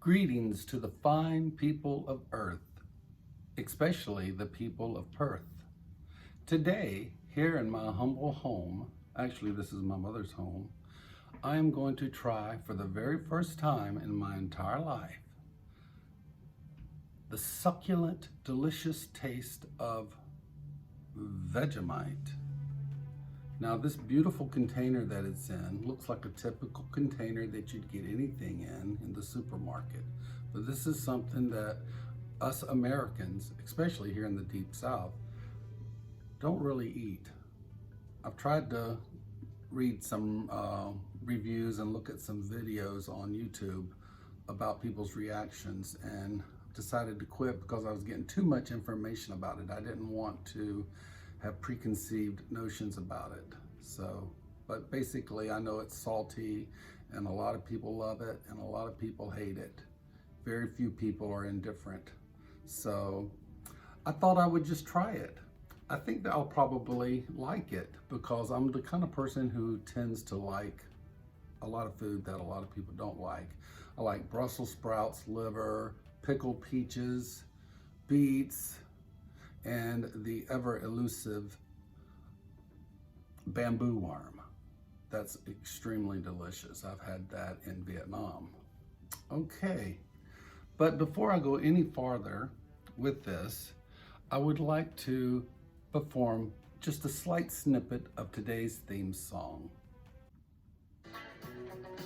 Greetings to the fine people of Earth, especially the people of Perth. Today, here in my humble home, actually this is my mother's home, I am going to try for the very first time in my entire life the succulent, delicious taste of Vegemite. Now this beautiful container that it's in looks like a typical container that you'd get anything in the supermarket. But this is something that us Americans, especially here in the deep south, don't really eat. I've tried to read some reviews and look at some videos on YouTube about people's reactions and decided to quit because I was getting too much information about it. I didn't want to have preconceived notions about it. So, but basically I know it's salty and a lot of people love it and a lot of people hate it. Very few people are indifferent. So I thought I would just try it. I think that I'll probably like it because I'm the kind of person who tends to like a lot of food that a lot of people don't like. I like Brussels sprouts, liver, pickled peaches, beets, and the ever elusive bamboo worm. That's extremely delicious. I've had that in Vietnam. Okay, but before I go any farther with this, I would like to perform just a slight snippet of today's theme song.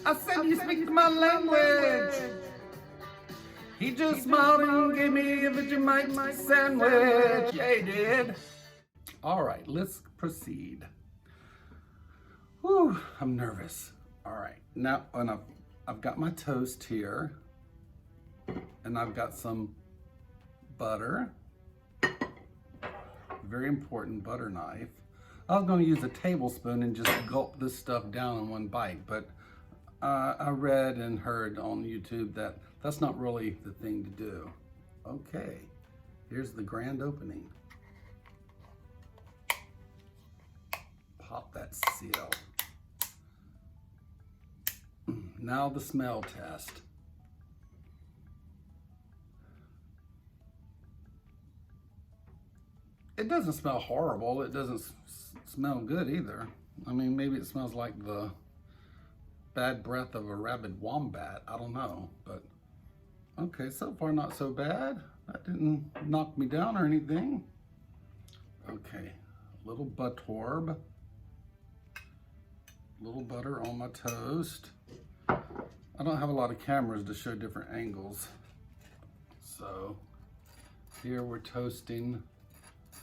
I said you speak my language. He just smiled and gave me a Vegemite sandwich. Yeah, he did. All right, let's proceed. Whew, I'm nervous. All right, now I've got my toast here, and I've got some butter. Very important butter knife. I was going to use a tablespoon and just gulp this stuff down in one bite, but I read and heard on YouTube that that's not really the thing to do. Okay, here's the grand opening. Pop that seal. Now the smell test. It doesn't smell horrible. It doesn't smell good either. I mean, maybe it smells like the bad breath of a rabid wombat. I don't know, but okay, so far not so bad. That didn't knock me down or anything. Okay, a little buttorb. Little butter on my toast. I don't have a lot of cameras to show different angles. So here we're toasting.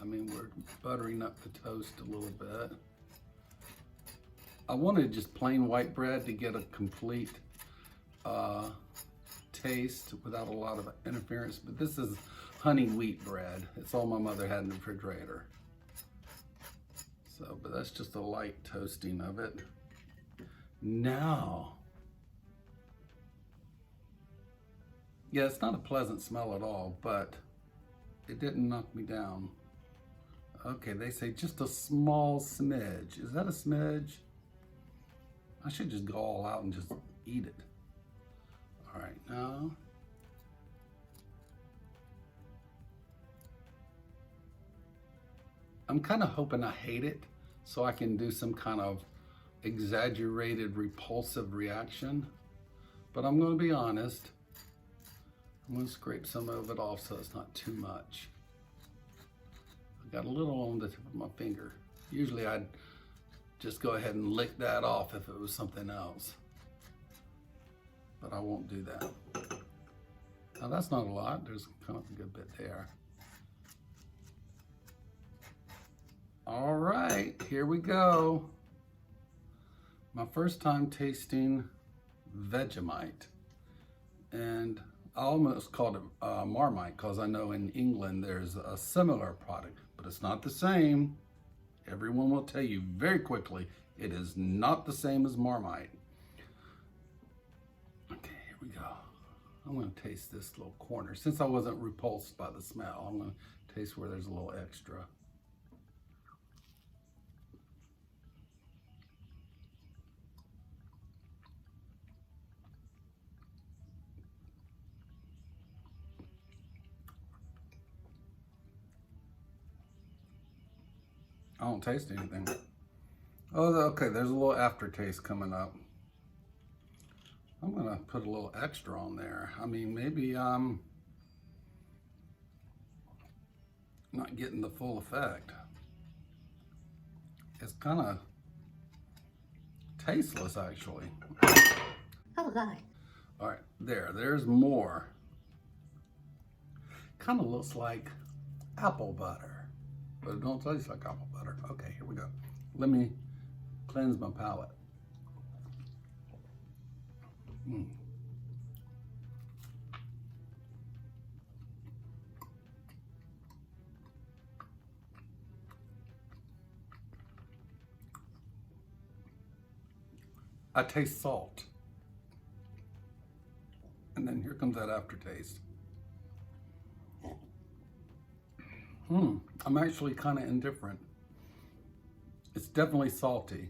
We're buttering up the toast a little bit. I wanted just plain white bread to get a complete taste without a lot of interference, but this is honey wheat bread. It's all my mother had in the refrigerator. So, but that's just a light toasting of it. Now, yeah, it's not a pleasant smell at all, but it didn't knock me down. Okay, they say just a small smidge. Is that a smidge? I should just go all out and just eat it. All right, now. I'm kind of hoping I hate it so I can do some kind of exaggerated repulsive reaction, but I'm going to be honest. I'm going to scrape some of it off so it's not too much. I got a little on the tip of my finger. Usually I'd just go ahead and lick that off if it was something else, but I won't do that. Now that's not a lot. There's kind of a good bit there. All right, here we go. My first time tasting Vegemite, and I almost called it Marmite because I know in England there's a similar product, but it's not the same. Everyone will tell you very quickly it is not the same as Marmite. Okay, here we go. I'm going to taste this little corner. Since I wasn't repulsed by the smell, I'm going to taste where there's a little extra. I don't taste anything. Oh, okay, there's a little aftertaste coming up. I'm gonna put a little extra on there. I mean, maybe I'm not getting the full effect. It's kind of tasteless, actually. Oh my. All right, there's more. Kind of looks like apple butter, but it don't taste like apple butter. Okay, here we go. Let me cleanse my palate. I taste salt. And then here comes that aftertaste. I'm actually kind of indifferent. It's definitely salty.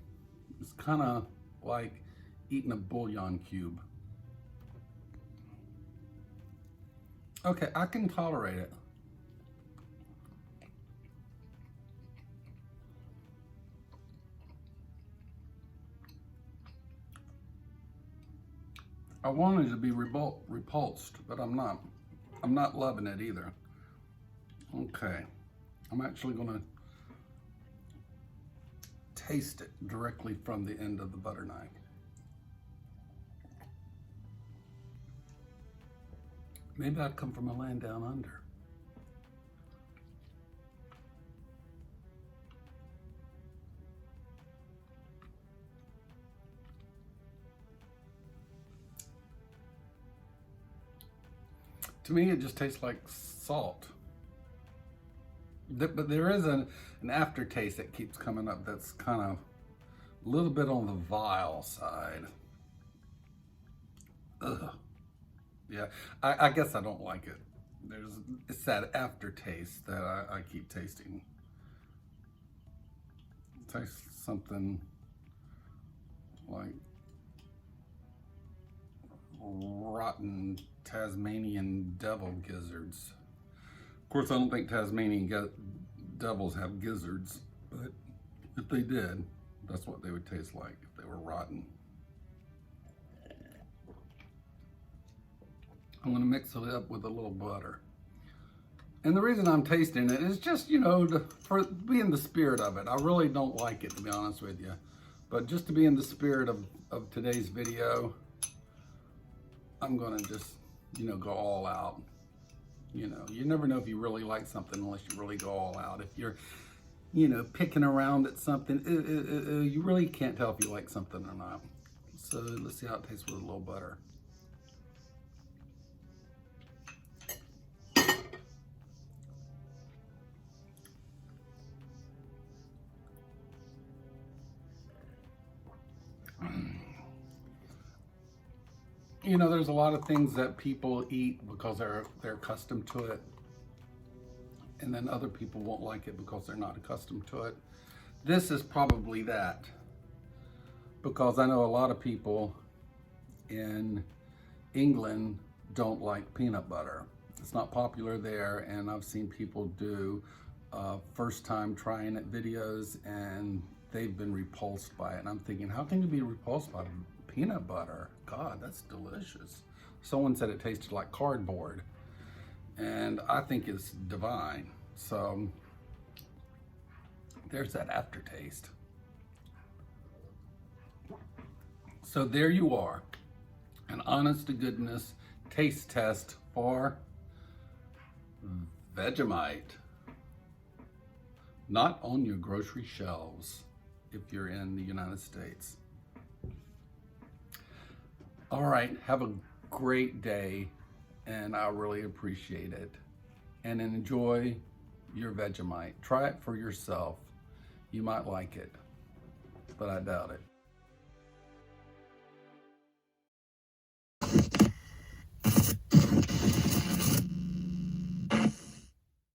It's kind of like eating a bouillon cube. Okay, I can tolerate it. I wanted to be repulsed, but I'm not. I'm not loving it either. Okay, I'm actually gonna taste it directly from the end of the butter knife. Maybe I'd come from a land down under. To me, it just tastes like salt. But there is an aftertaste that keeps coming up that's kind of a little bit on the vile side. Ugh. Yeah, I guess I don't like it. It's that aftertaste that I keep tasting. It tastes something like rotten Tasmanian devil gizzards. Of course, I don't think Tasmanian devils have gizzards, but if they did, that's what they would taste like if they were rotten. I'm gonna mix it up with a little butter. And the reason I'm tasting it is just, you know, for being the spirit of it. I really don't like it, to be honest with you. But just to be in the spirit of today's video, I'm gonna just, you know, go all out. You know, you never know if you really like something unless you really go all out. If you're, you know, picking around at something, you really can't tell if you like something or not. So let's see how it tastes with a little butter. You know, there's a lot of things that people eat because they're accustomed to it, and then other people won't like it because they're not accustomed to it. This is probably that, because I know a lot of people in England don't like peanut butter. It's not popular there, and I've seen people do first time trying it videos, and they've been repulsed by it. And I'm thinking, how can you be repulsed by peanut butter? God, that's delicious. Someone said it tasted like cardboard, and I think it's divine. So there's that aftertaste. So there you are, an honest to goodness taste test for Vegemite. Not on your grocery shelves if you're in the United States. All right, have a great day, and I really appreciate it. And enjoy your Vegemite. Try it for yourself. You might like it, but I doubt it.